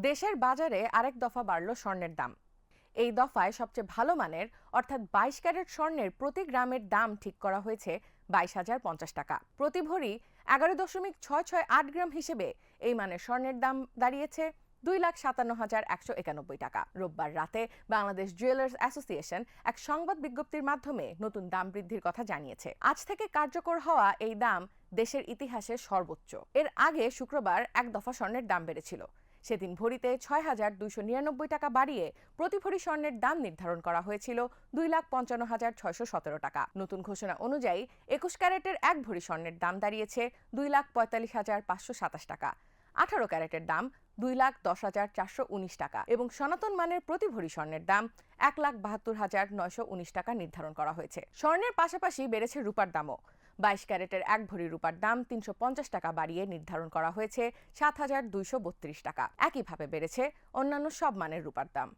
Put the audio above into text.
দেশের বাজারে আরেক দফা বাড়ল স্বর্ণের দাম। এই দফায় সবচেয়ে ভালো মানের অর্থাৎ 22 ক্যারেট স্বর্ণের প্রতি গ্রামের দাম ঠিক করা হয়েছে 22,050 টাকা। প্রতি ভরি 11.668 গ্রাম হিসেবে এই মানের স্বর্ণের দাম দাঁড়িয়েছে 2,57,191 টাকা। রোববার রাতে বাংলাদেশ জুয়েলার্স অ্যাসোসিয়েশন এক সংবাদ বিজ্ঞপ্তির মাধ্যমে নতুন দাম বৃদ্ধির কথা জানিয়েছে। আজ থেকে কার্যকর হওয়া এই দাম দেশের ইতিহাসে সর্বোচ্চ। এর আগে শুক্রবার এক দফা স্বর্ণের দাম বেড়েছিল। সেদিন ভরিতে 6,299 টাকা বাড়িয়ে প্রতি ভরি স্বর্ণের দাম নির্ধারণ করা হয়েছিল 2,55,617 টাকা। নতুন ঘোষণা অনুযায়ী 21 ক্যারেটের এক ভরি স্বর্ণের দাম দাঁড়িয়েছে 2,45,527 টাকা। 18 ক্যারেটের দাম 2,10,419 টাকা এবং সনাতন মানের প্রতি ভরি স্বর্ণের দাম 1,72,919 টাকা নির্ধারণ করা হয়েছে। স্বর্ণের পাশাপাশি বেড়েছে রূপার দামও। 22 ক্যারেটের এক ভরি রূপার দাম 350 টাকা বাড়িয়ে নির্ধারণ করা হয়েছে 7,232 টাকা। একইভাবে বেড়েছে অন্যান্য সব মানের রূপার দাম।